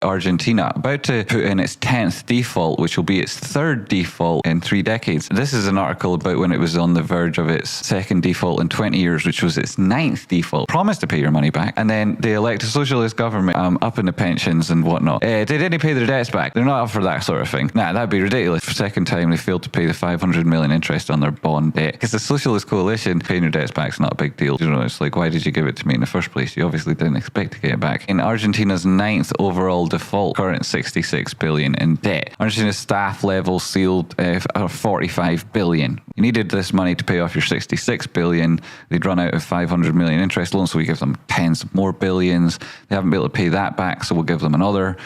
Argentina, about to put in its 10th default, which will be its third default in 3 decades. This is an article about when it was on the verge of its second default in 20 years, which was its 9th default. Promised to pay your money back, and then they elect a socialist government, up in the pensions and whatnot. They didn't pay their debts back. They're not up for that sort of thing. Nah, that'd be ridiculous. For the second time, they failed to pay the 500 million interest on their bond debt. Because the socialist coalition, paying your debts back is not a big deal. You know, it's like, why did you give it to me in the first place? You obviously didn't expect to get it back. In Argentina's 9th overall default, current 66 billion in debt. Argentina's staff level sealed 45 billion. You needed this money to pay off your 66 billion. They'd run out of 500 million interest loans, so we give them tens of more billions. They haven't been able to pay that back, so we'll give them another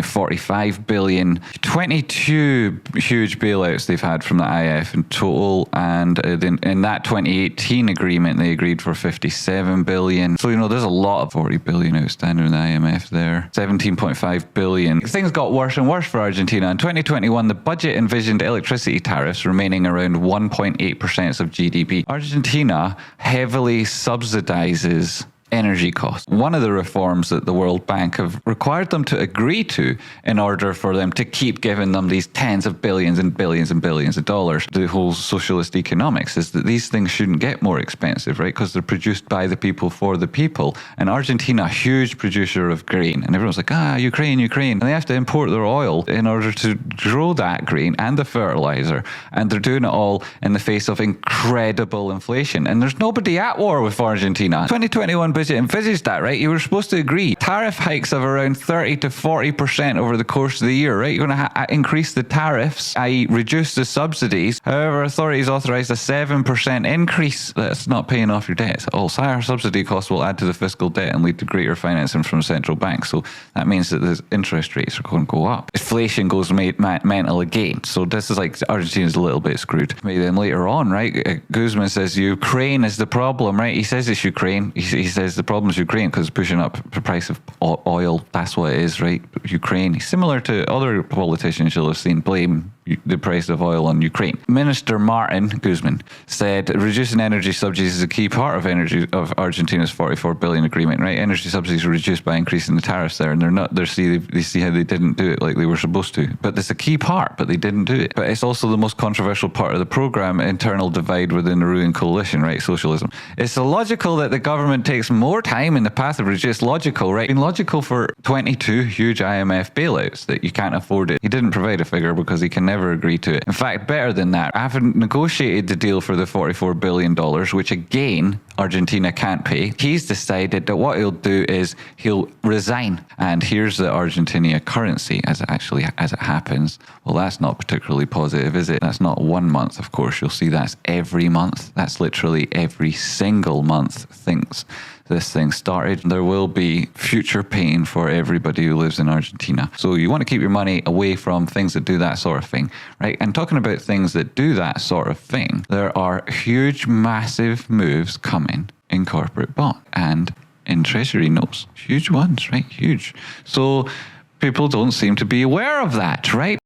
45 billion. 22 huge bailouts they've had from the IMF in total, and then in that 2018 agreement they agreed for 57 billion. So, you know, there's a lot of 40 billion outstanding in the IMF there. 17.5 billion. Things got worse and worse for Argentina. In 2021, the budget envisioned electricity tariffs remaining around 1.8% of GDP. Argentina heavily subsidizes energy costs. One of the reforms that the World Bank have required them to agree to in order for them to keep giving them these tens of billions and billions and billions of dollars. The whole socialist economics is that these things shouldn't get more expensive, right? Because they're produced by the people for the people. And Argentina, huge producer of grain. And everyone's like, Ukraine. And they have to import their oil in order to grow that grain and the fertilizer. And they're doing it all in the face of incredible inflation. And there's nobody at war with Argentina. 2021 budget envisaged that, right? You were supposed to agree. Tariff hikes of around 30 to 40% over the course of the year, right? You're going to increase the tariffs, i.e. reduce the subsidies. However, authorities authorised a 7% increase. That's not paying off your debts at all. So higher subsidy costs will add to the fiscal debt and lead to greater financing from central banks. So that means that the interest rates are going to go up. Inflation goes mental again. So this is like Argentina's a little bit screwed. Maybe then later on, right? Guzman says Ukraine is the problem, right? He says it's Ukraine. He says the problem is Ukraine because it's pushing up the price of oil. That's what it is, right? Ukraine. Similar to other politicians you'll have seen blame the price of oil on Ukraine. Minister Martin Guzman said reducing energy subsidies is a key part of Argentina's 44 billion agreement, right? Energy subsidies are reduced by increasing the tariffs there, and they see how they didn't do it like they were supposed to. But it's a key part, but they didn't do it. But it's also the most controversial part of the program, internal divide within the ruling coalition, right? Socialism. It's illogical that the government takes more time in the path of reduce. Logical, right? It's logical for 22 huge IMF bailouts that you can't afford it. He didn't provide a figure because he can never agree to it. In fact, better than that, having negotiated the deal for the $44 billion, which again, Argentina can't pay, he's decided that what he'll do is he'll resign. And here's the Argentina currency as it happens. Well, that's not particularly positive, is it? That's not 1 month, of course. You'll see that's every month. That's literally every single month since this thing started. There will be future pain for everybody who lives in Argentina. So you want to keep your money away from things that do that sort of thing, right? And talking about things that do that sort of thing, there are huge, massive moves coming in corporate bond and in treasury notes. Huge ones, right? Huge. So people don't seem to be aware of that, right?